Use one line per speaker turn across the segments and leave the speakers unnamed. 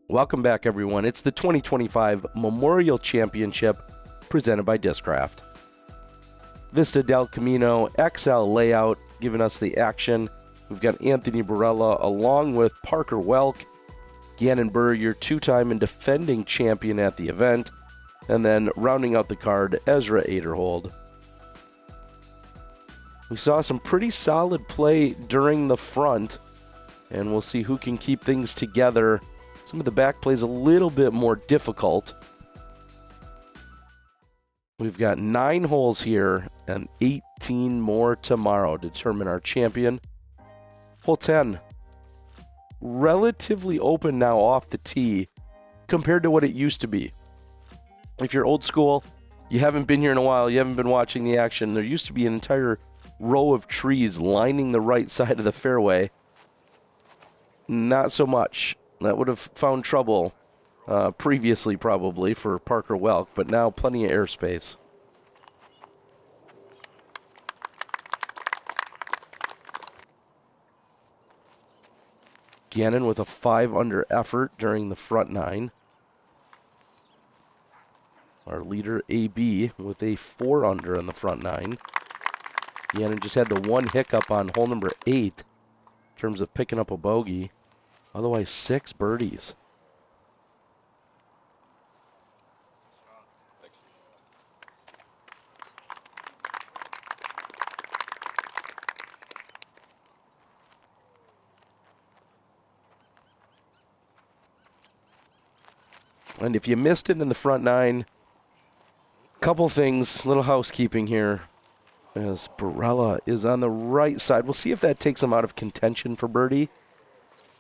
Welcome back, everyone. It's the 2025 Memorial Championship presented by Discraft. Vista del Camino XL layout giving us the action. We've got Anthony Barela along with Parker Welck, Gannon Buhr, your two-time and defending champion at the event, and then rounding out the card, Ezra Aderhold. We saw some pretty solid play during the front, and we'll see who can keep things together. Some of the back plays a little bit more difficult. We've got 9 holes here and 18 more tomorrow to determine our champion. Hole 10. Relatively open now off the tee compared to what it used to be. If you're old school, you haven't been here in a while, you haven't been watching the action, there used to be an entire row of trees lining the right side of the fairway. Not so much. That would have found trouble previously probably for Parker Welck, but now plenty of airspace. Gannon with a 5-under effort during the front 9. Our leader, AB, with a 4-under in the front 9. Gannon just had the one hiccup on hole number 8 in terms of picking up a bogey. Otherwise, 6 birdies. And if you missed it in the front 9, couple things, little housekeeping here. As Barela is on the right side. We'll see if that takes him out of contention for birdie.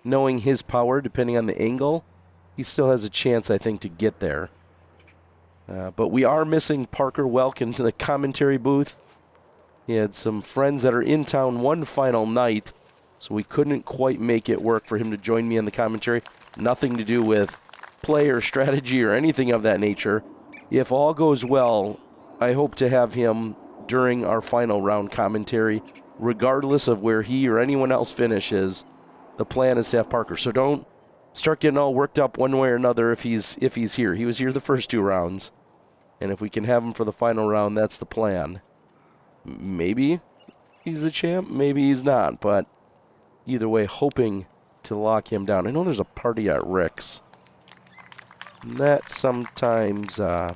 Knowing his power, depending on the angle, he still has a chance, I think, to get there. But we are missing Parker Welck into the commentary booth. He had some friends that are in town one final night, so we couldn't quite make it work for him to join me in the commentary. Nothing to do with play or strategy or anything of that nature. If all goes well, I hope to have him during our final round commentary, regardless of where he or anyone else finishes. The plan is to have Parker. So don't start getting all worked up one way or another if he's here. He was here the first 2 rounds. And if we can have him for the final round, that's the plan. Maybe he's the champ, maybe he's not. But either way, hoping to lock him down. I know there's a party at Rick's. And that sometimes, yeah,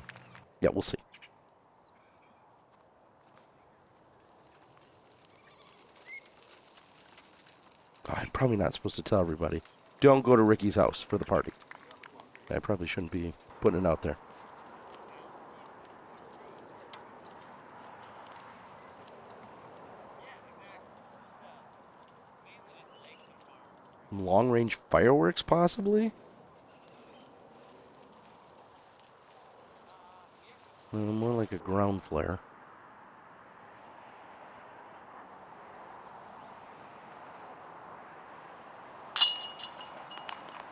we'll see. I'm probably not supposed to tell everybody. Don't go to Ricky's house for the party. I probably shouldn't be putting it out there. Long-range fireworks, possibly? More like a ground flare.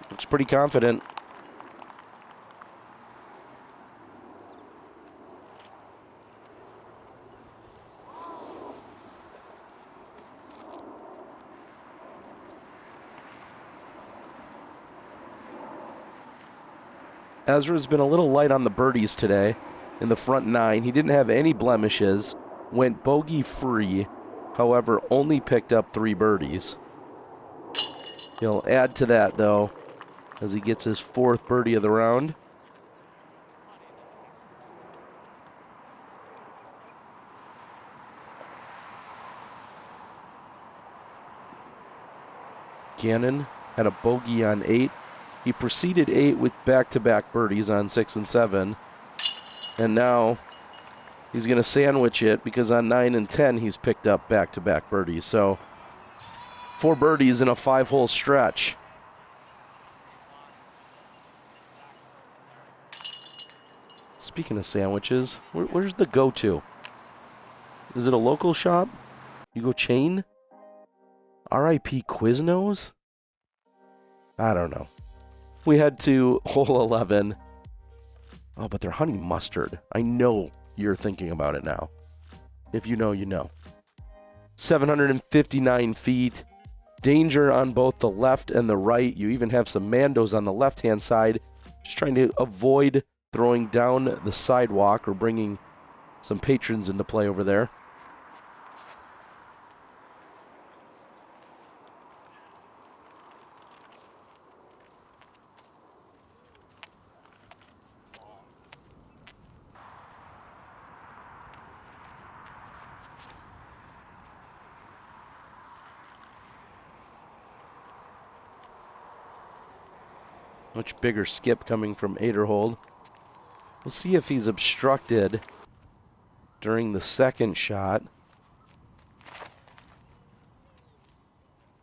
Looks pretty confident. Ezra's been a little light on the birdies today in the front 9. He didn't have any blemishes, went bogey-free, however, only picked up 3 birdies. He'll add to that, though, as he gets his 4th birdie of the round. Gannon had a bogey on 8. He preceded 8 with back-to-back birdies on 6 and 7. And now he's going to sandwich it because on 9 and 10 he's picked up back-to-back birdies. So 4 birdies in a 5-hole stretch. Speaking of sandwiches, where's the go-to? Is it a local shop? You go chain? R.I.P. Quiznos? I don't know. We head to hole 11. Oh, but they're honey mustard. I know you're thinking about it now. If you know, you know. 759 feet. danger on both the left and the right. You even have some Mandos on the left-hand side, just trying to avoid throwing down the sidewalk or bringing some patrons into play over there. Much bigger skip coming from Aderhold. We'll see if he's obstructed during the second shot.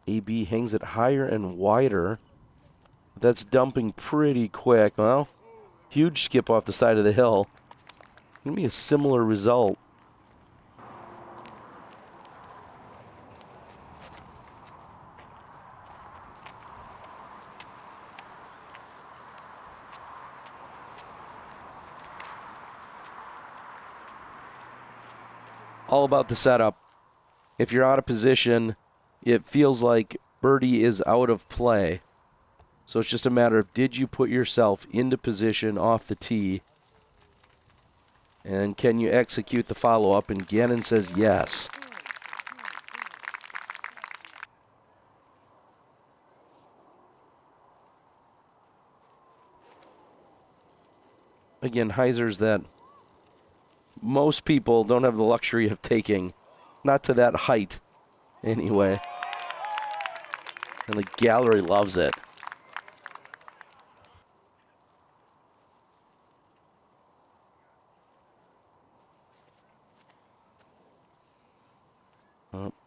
AB hangs it higher and wider. That's dumping pretty quick. Well, huge skip off the side of the hill. Gonna be a similar result. All about the setup. If you're out of position, it feels like birdie is out of play. So it's just a matter of, did you put yourself into position off the tee? And can you execute the follow-up? And Gannon says yes. Again, Hyzers that most people don't have the luxury of taking. Not to that height, anyway. And the gallery loves it.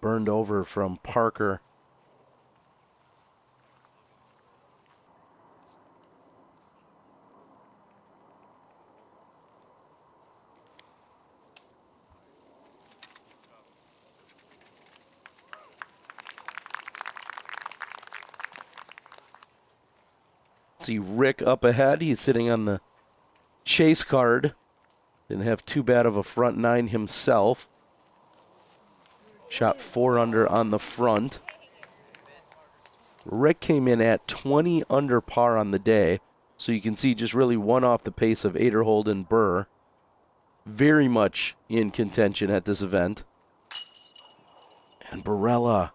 Burned over from Parker. See Rick up ahead. He's sitting on the chase card. Didn't have too bad of a front nine himself. Shot 4 under on the front. Rick came in at 20 under par on the day. So you can see just really one off the pace of Aderhold and Buhr. Very much in contention at this event. And Barela,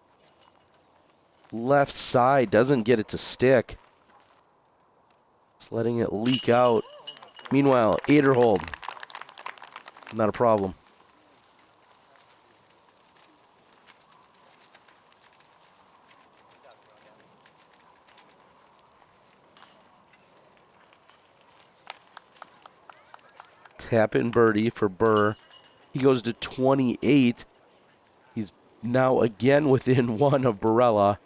left side, doesn't get it to stick. It's letting it leak out. Meanwhile, Aderhold, not a problem. Tap in birdie for Buhr. He goes to 28. He's now again within one of Barela.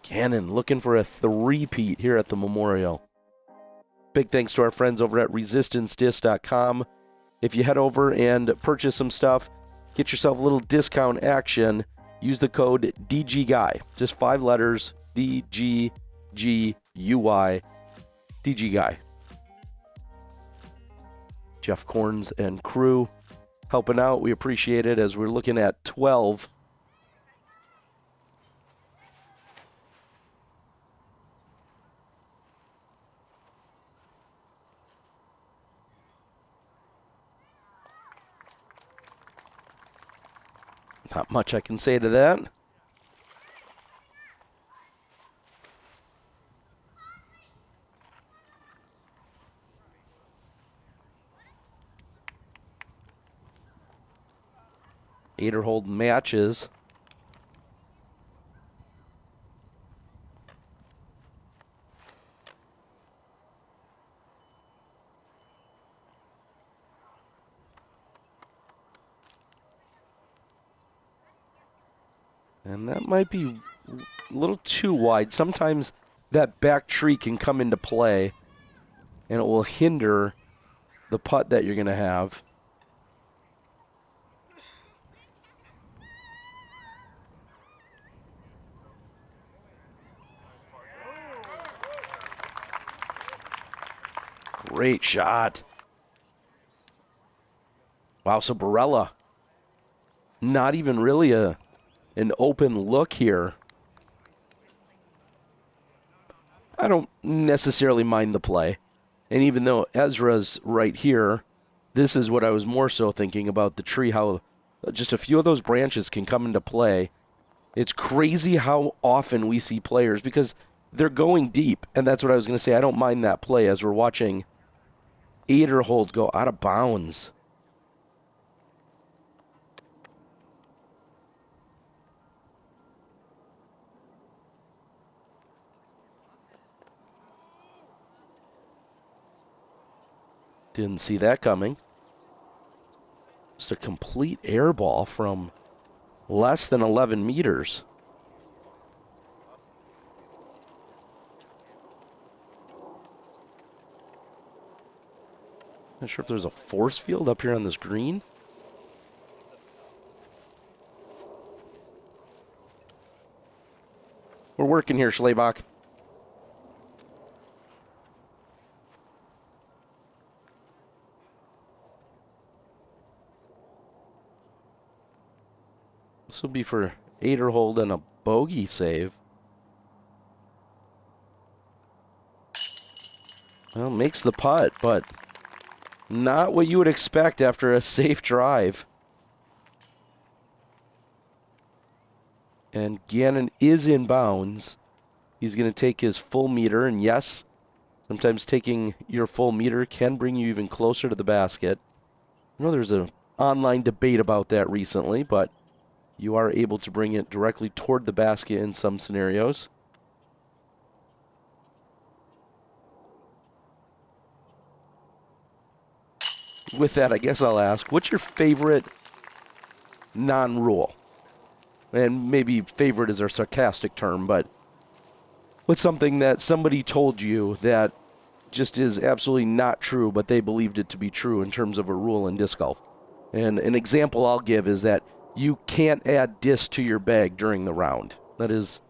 Gannon looking for a three-peat here at the Memorial. Big thanks to our friends over at resistancedisc.com. If you head over and purchase some stuff, get yourself a little discount action. Use the code dgguy. Just 5 letters, dgguy, dgguy. Jeff Corns and crew helping out. We appreciate it as we're looking at 12. Not much I can say to that. Aderhold matches. And that might be a little too wide. Sometimes that back tree can come into play, and it will hinder the putt that you're going to have. Great shot. Wow, so Barela not even really an open look here. I don't necessarily mind the play. And even though Ezra's right here, this is what I was more so thinking about the tree, how just a few of those branches can come into play. It's crazy how often we see players, because they're going deep, and that's what I was going to say. I don't mind that play as we're watching Aderhold go out of bounds. Didn't see that coming. Just a complete air ball from less than 11 meters. Not sure if there's a force field up here on this green. We're working here, Schlebach. This will be for Aderhold and a bogey save. Well, makes the putt, but not what you would expect after a safe drive. And Gannon is in bounds. He's going to take his full meter, and yes, sometimes taking your full meter can bring you even closer to the basket. I know there's an online debate about that recently, but you are able to bring it directly toward the basket in some scenarios. With that, I guess I'll ask, what's your favorite non-rule? And maybe favorite is our sarcastic term, but what's something that somebody told you that just is absolutely not true, but they believed it to be true in terms of a rule in disc golf? And an example I'll give is that you can't add disc to your bag during the round. That is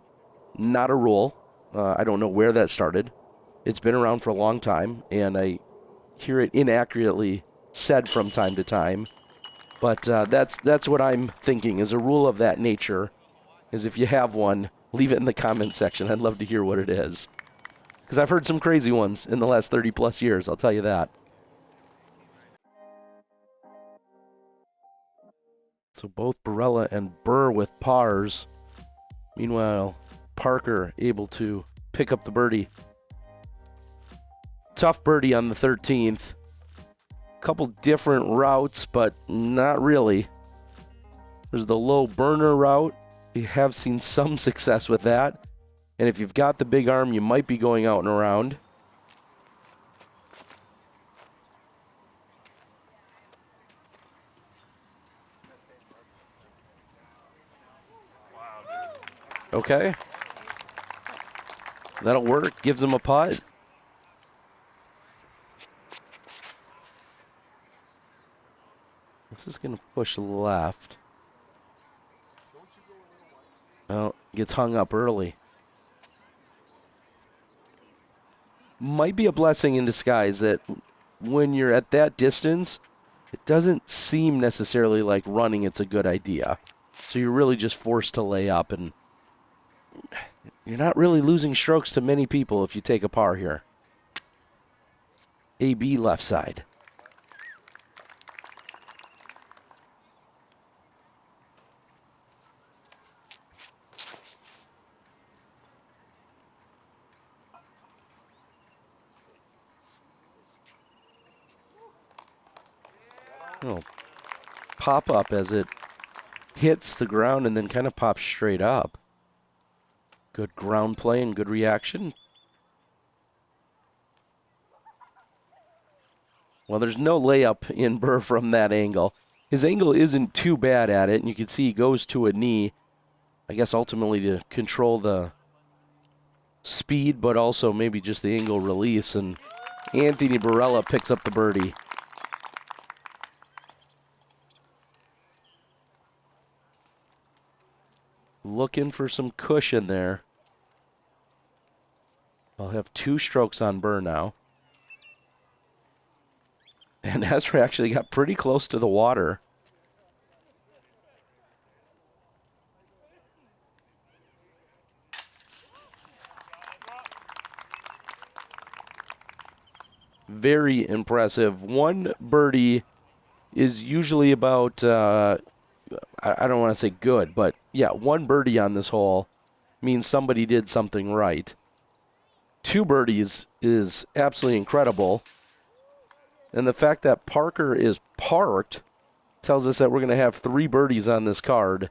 not a rule. I don't know where that started. It's been around for a long time, and I hear it inaccurately said from time to time. But that's what I'm thinking is a rule of that nature, is if you have one, leave it in the comment section. I'd love to hear what it is. Because I've heard some crazy ones in the last 30-plus years, I'll tell you that. So both Barela and Buhr with pars. Meanwhile, Parker able to pick up the birdie. Tough birdie on the 13th. Couple different routes, but not really. There's the low burner route. We have seen some success with that. And if you've got the big arm, you might be going out and around. Okay. That'll work. Gives him a putt. This is going to push left. Well, gets hung up early. Might be a blessing in disguise that when you're at that distance, it doesn't seem necessarily like running it's a good idea. So you're really just forced to lay up, and you're not really losing strokes to many people if you take a par here. AB left side. It'll pop up as it hits the ground and then kind of pops straight up. Good ground play and good reaction. Well, there's no layup in Buhr from that angle. His angle isn't too bad at it, and you can see he goes to a knee, I guess ultimately to control the speed, but also maybe just the angle release, and Anthony Barela picks up the birdie. Looking for some cushion there. I'll have 2 strokes on Buhr now. And Ezra actually got pretty close to the water. Very impressive. One birdie is usually about, I don't want to say good, but yeah, one birdie on this hole means somebody did something right. 2 birdies is absolutely incredible. And the fact that Parker is parked tells us that we're going to have 3 birdies on this card.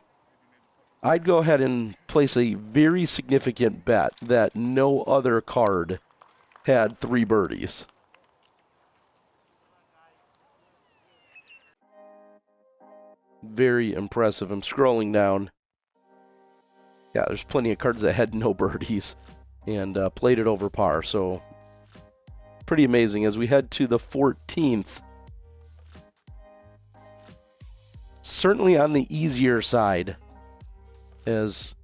I'd go ahead and place a very significant bet that no other card had 3 birdies. Very impressive. I'm scrolling down. Yeah, there's plenty of cards that had no birdies and played it over par. So pretty amazing. As we head to the 14th, certainly on the easier side, as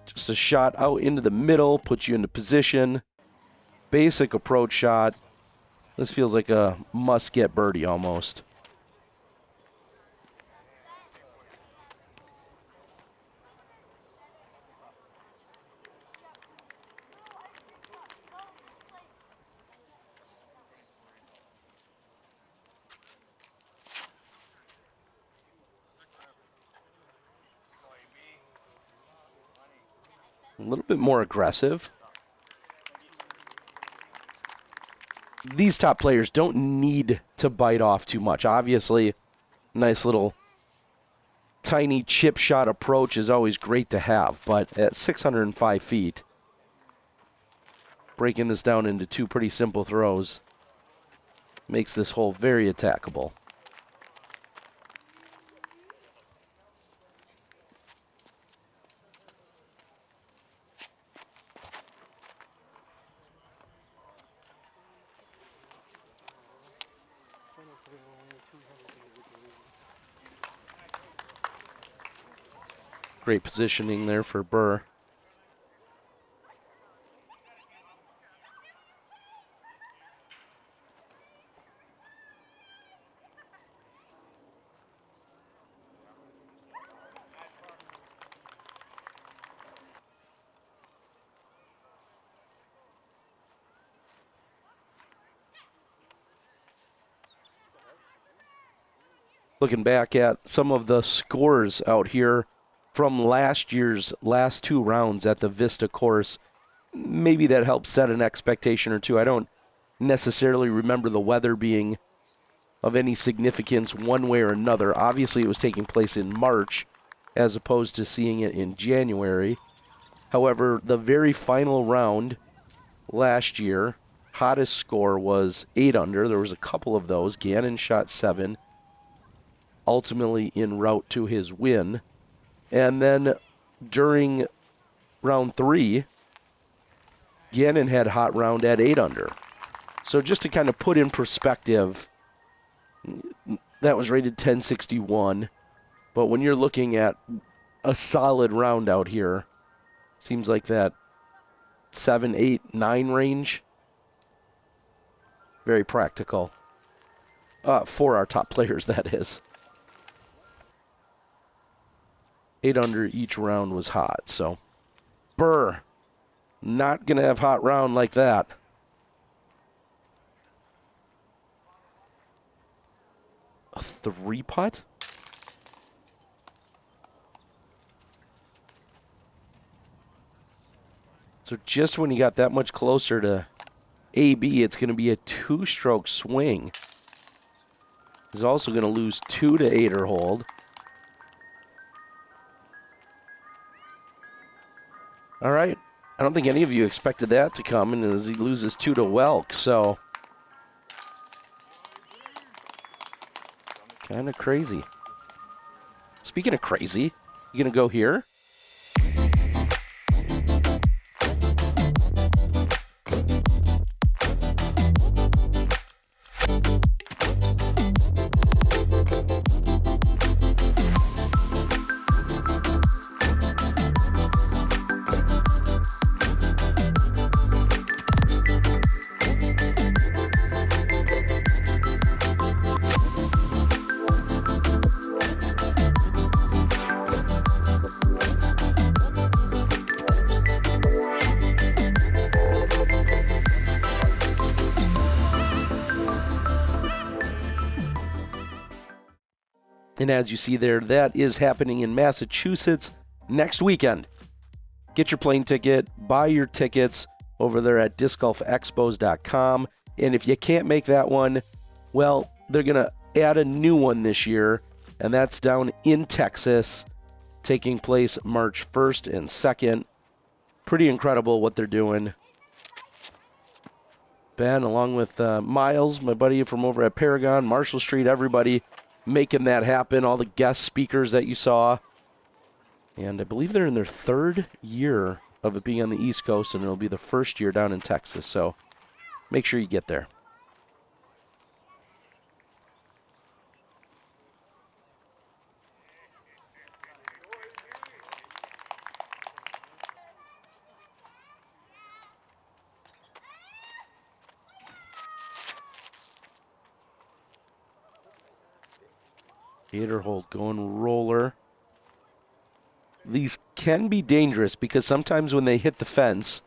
just a shot out into the middle, puts you into position. Basic approach shot. This feels like a must-get birdie almost. A little bit more aggressive. These top players don't need to bite off too much. Obviously, nice little tiny chip shot approach is always great to have, but at 605 feet, breaking this down into 2 pretty simple throws makes this hole very attackable. Great positioning there for Buhr. Looking back at some of the scores out here from last year's last 2 rounds at the Vista course, maybe that helps set an expectation or two. I don't necessarily remember the weather being of any significance one way or another. Obviously, it was taking place in March as opposed to seeing it in January. However, the very final round last year, hottest score was 8 under. There was a couple of those. Gannon shot 7. Ultimately en route to his win. And then during round 3, Gannon had hot round at 8 under. So just to kind of put in perspective, that was rated 1061. But when you're looking at a solid round out here, seems like that 7, 8, 9 range, very practical. For our top players, that is. 8 under each round was hot. So Buhr, not going to have hot round like that. A 3-putt? So just when you got that much closer to AB, it's going to be a 2-stroke swing. He's also going to lose 2 to Aderhold. All right. I don't think any of you expected that to come, and as he loses 2 to Welck, so kind of crazy. Speaking of crazy, you going to go here? And as you see there, that is happening in Massachusetts next weekend. Get your plane ticket, buy your tickets over there at discgolfexpos.com. And if you can't make that one, well, they're going to add a new one this year, and that's down in Texas, taking place March 1st and 2nd. Pretty incredible what they're doing. Ben, along with Miles, my buddy from over at Paragon, Marshall Street, everybody making that happen, all the guest speakers that you saw. And I believe they're in their 3rd year of it being on the East Coast, and it'll be the 1st year down in Texas. So make sure you get there. Aderhold going roller. These can be dangerous because sometimes when they hit the fence,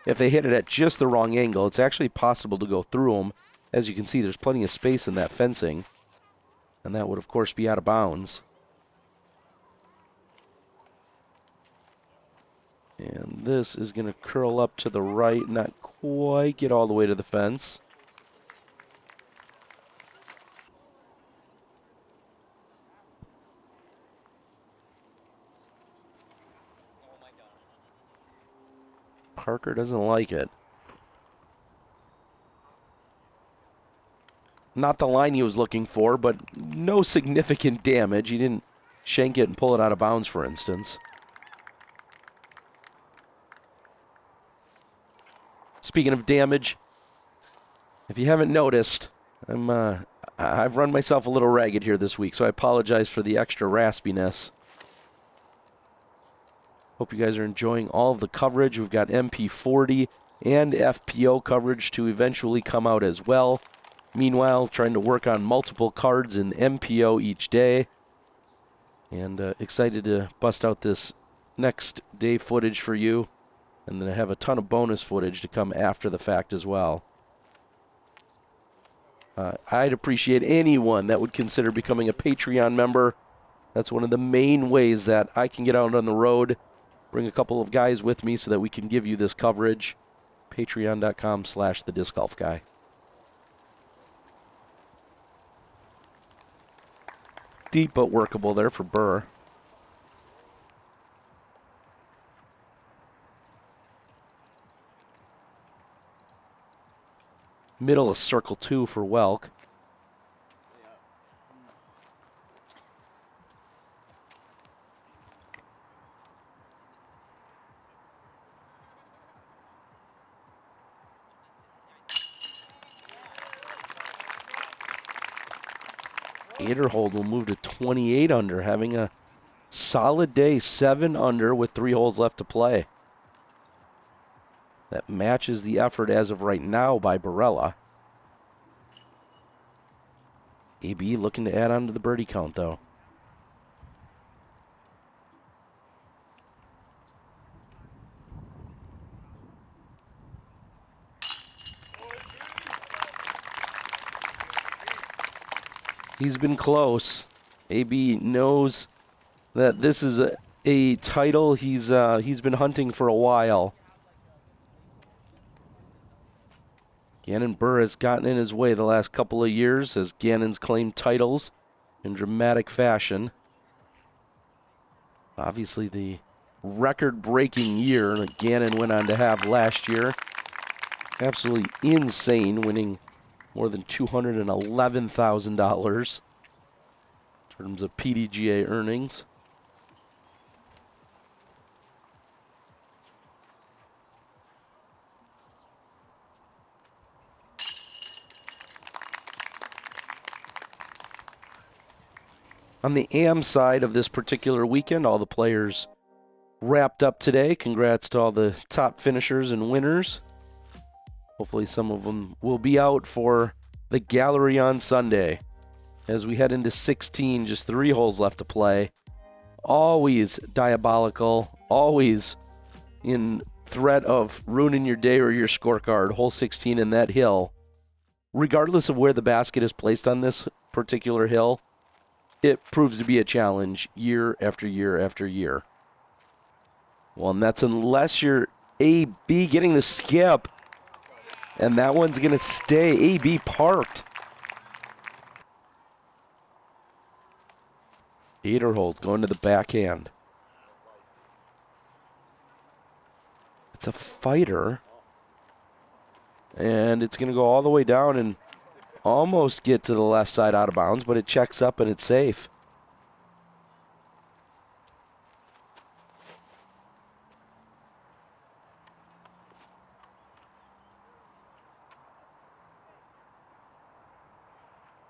if they hit it at just the wrong angle, it's actually possible to go through them. As you can see, there's plenty of space in that fencing, and that would, of course, be out of bounds. And this is going to curl up to the right, not quite get all the way to the fence. Parker doesn't like it. Not the line he was looking for, but no significant damage. He didn't shank it and pull it out of bounds, for instance. Speaking of damage, if you haven't noticed, I've run myself a little ragged here this week, so I apologize for the extra raspiness. Hope you guys are enjoying all of the coverage. We've got MP40 and FPO coverage to eventually come out as well. Meanwhile, trying to work on multiple cards in MPO each day. And excited to bust out this next day footage for you. And then I have a ton of bonus footage to come after the fact as well. I'd appreciate anyone that would consider becoming a Patreon member. That's one of the main ways that I can get out on the road. Bring a couple of guys with me so that we can give you this coverage. Patreon.com/thediscgolfguy. Deep but workable there for Buhr. Middle of circle 2 for Welck. Aderhold will move to 28 under, having a solid day, 7 under with 3 holes left to play. That matches the effort as of right now by Barela. AB looking to add on to the birdie count, though. He's been close. AB knows that this is a title he's been hunting for a while. Gannon Buhr has gotten in his way the last couple of years as Gannon's claimed titles in dramatic fashion. Obviously the record-breaking year that Gannon went on to have last year. Absolutely insane, winning more than $211,000 in terms of PDGA earnings. On the AM side of this particular weekend, all the players wrapped up today. Congrats to all the top finishers and winners. Hopefully some of them will be out for the gallery on Sunday. As we head into 16, just 3 holes left to play. Always diabolical, always in threat of ruining your day or your scorecard. Hole 16 in that hill. Regardless of where the basket is placed on this particular hill, it proves to be a challenge year after year after year. Well, and that's unless you're AB getting the skip. And that one's going to stay. AB parked. Aderhold going to the backhand. It's a fighter. And it's going to go all the way down and almost get to the left side out of bounds, but it checks up and it's safe.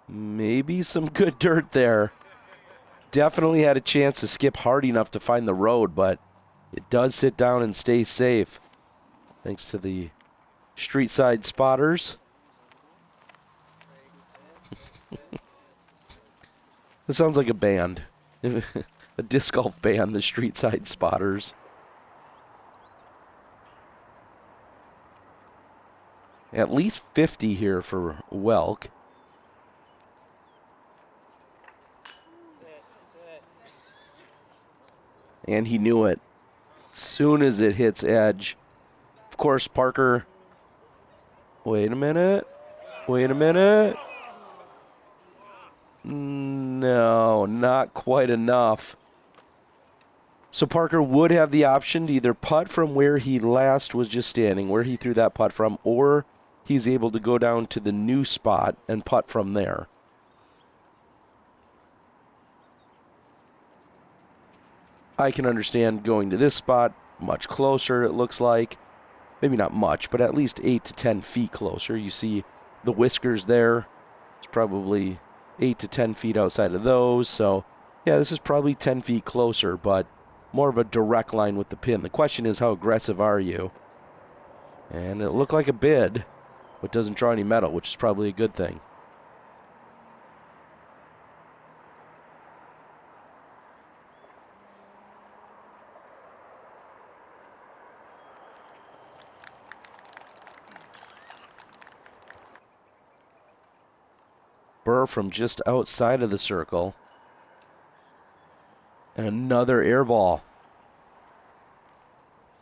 Maybe some good dirt there. Definitely had a chance to skip hard enough to find the road, but it does sit down and stay safe. Thanks to the street side spotters. It sounds like a band. A disc golf band, the street side spotters. At least 50 here for Welck. And he knew it. Soon as it hits edge. Of course, Parker. Wait a minute. Wait a minute. No, not quite enough. So Parker would have the option to either putt from where he last was just standing, where he threw that putt from, or he's able to go down to the new spot and putt from there. I can understand going to this spot much closer, it looks like. Maybe not much, but at least 8 to 10 feet closer. You see the whiskers there. It's probably 8 to 10 feet outside of those. So, yeah, this is probably 10 feet closer, but more of a direct line with the pin. The question is, how aggressive are you? And it looked like a bid, but doesn't draw any metal, which is probably a good thing. Buhr from just outside of the circle. And another air ball.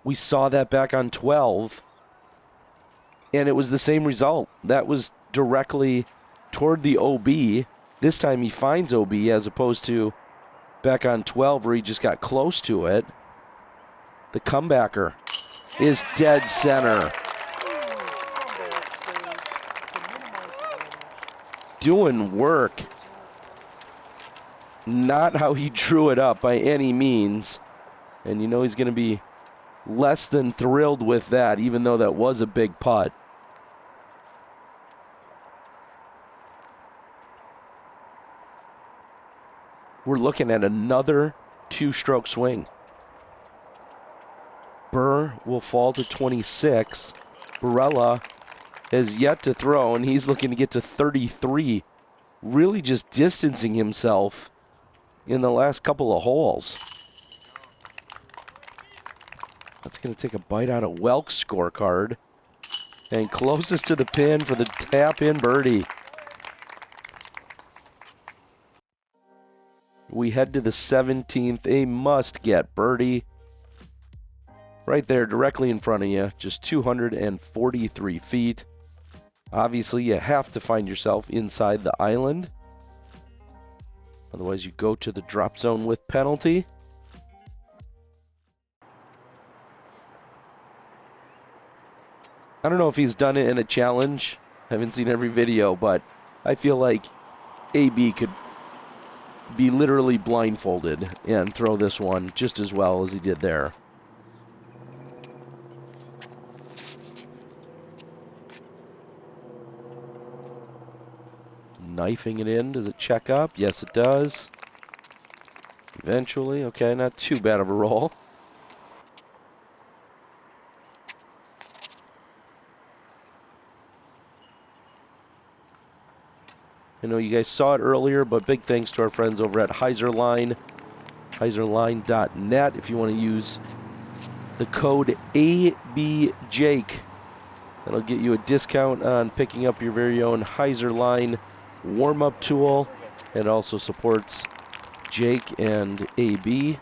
We saw that back on 12. And it was the same result. That was directly toward the OB. This time he finds OB as opposed to back on 12 where he just got close to it. The comebacker is dead center. Doing work. Not how he drew it up by any means. And you know he's going to be less than thrilled with that, even though that was a big putt. We're looking at another two-stroke swing. Buhr will fall to 26. Barela has yet to throw, and he's looking to get to 33. Really just distancing himself in the last couple of holes. That's going to take a bite out of Welck's scorecard. And closest to the pin for the tap-in birdie. We head to the 17th, a must-get birdie. Right there, directly in front of you, just 243 feet. Obviously, you have to find yourself inside the island. Otherwise, you go to the drop zone with penalty. I don't know if he's done it in a challenge. I haven't seen every video, but I feel like AB could be literally blindfolded and throw this one just as well as he did there. Knifing it in. Does it check up? Yes, it does. Eventually. Okay, not too bad of a roll. I know you guys saw it earlier, but big thanks to our friends over at Hyzerline. Hyzerline.net if you want to use the code ABJAKE. That'll get you a discount on picking up your very own Hyzerline warm-up tool. It also supports Jake and AB.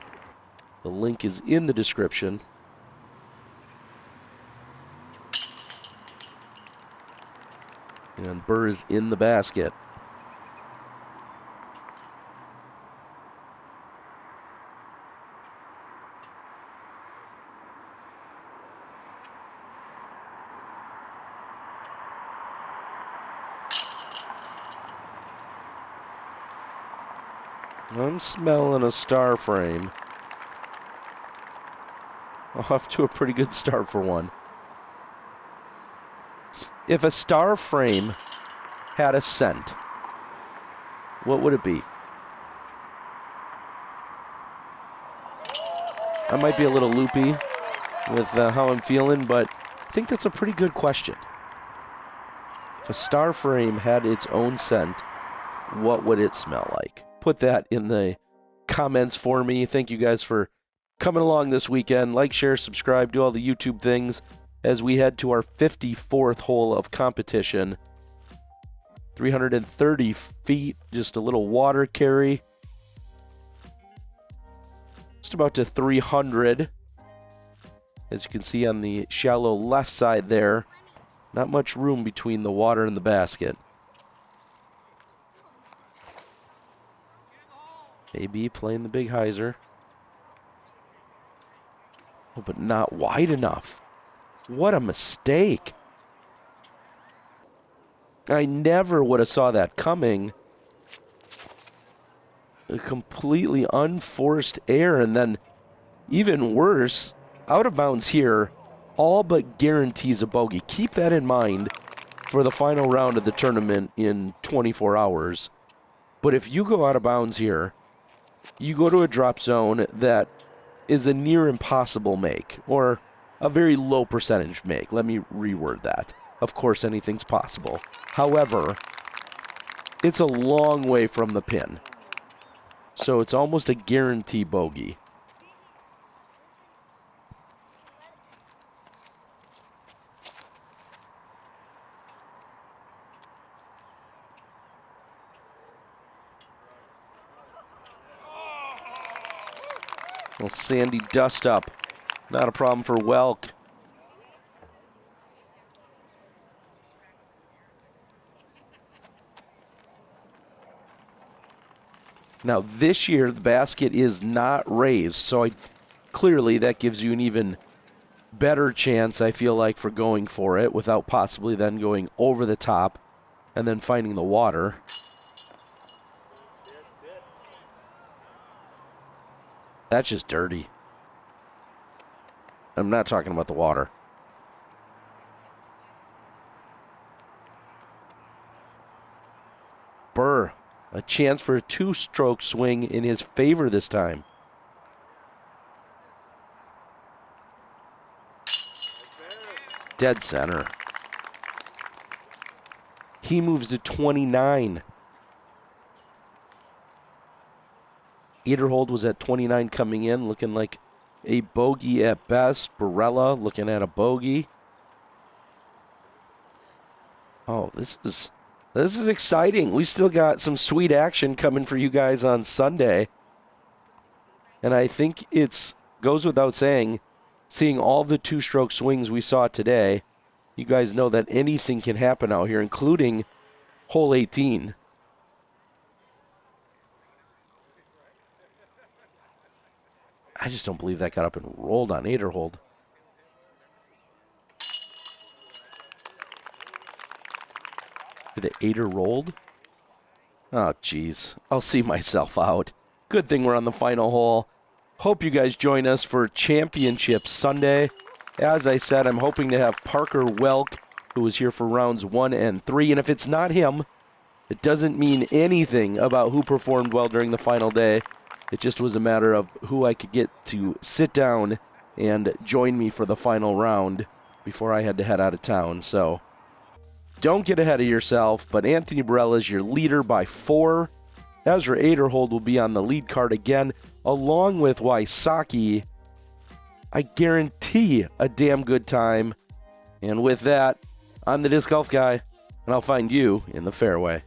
The link is in the description. And Buhr is in the basket. I'm smelling a star frame. Off to a pretty good start for one. If a star frame had a scent, what would it be? I might be a little loopy with how I'm feeling, but I think that's a pretty good question. If a star frame had its own scent, what would it smell like? Put that in the comments for me. Thank you guys for coming along this weekend. Like, share, subscribe, do all the YouTube things as we head to our 54th hole of competition. 330 feet, just a little water carry. Just about to 300. As you can see on the shallow left side there, not much room between the water and the basket. AB playing the big hyzer. Oh, but not wide enough. What a mistake. I never would have saw that coming. A completely unforced error, and then even worse, out of bounds here, all but guarantees a bogey. Keep that in mind for the final round of the tournament in 24 hours. But if you go out of bounds here, you go to a drop zone that is a near impossible make, or a very low percentage make. Let me reword that. Of course, anything's possible. However, it's a long way from the pin. So it's almost a guarantee bogey. Little sandy dust up. Not a problem for Welck. Now this year the basket is not raised, so clearly that gives you an even better chance, I feel like, for going for it without possibly then going over the top and then finding the water. That's just dirty. I'm not talking about the water. Buhr, a chance for a two-stroke swing in his favor this time. Dead center. He moves to 29. Aderhold was at 29 coming in, looking like a bogey at best. Barela looking at a bogey. Oh, this is exciting. We still got some sweet action coming for you guys on Sunday. And I think it goes without saying, seeing all the two-stroke swings we saw today, you guys know that anything can happen out here, including hole 18. I just don't believe that got up and rolled on Aderhold. Did it Ader rolled? Oh, jeez. I'll see myself out. Good thing we're on the final hole. Hope you guys join us for Championship Sunday. As I said, I'm hoping to have Parker Welck, who was here for rounds 1 and 3. And if it's not him, it doesn't mean anything about who performed well during the final day. It just was a matter of who I could get to sit down and join me for the final round before I had to head out of town. So don't get ahead of yourself, but Anthony Barela is your leader by 4. Ezra Aderhold will be on the lead card again, along with Wysocki. I guarantee a damn good time. And with that, I'm the Disc Golf Guy, and I'll find you in the fairway.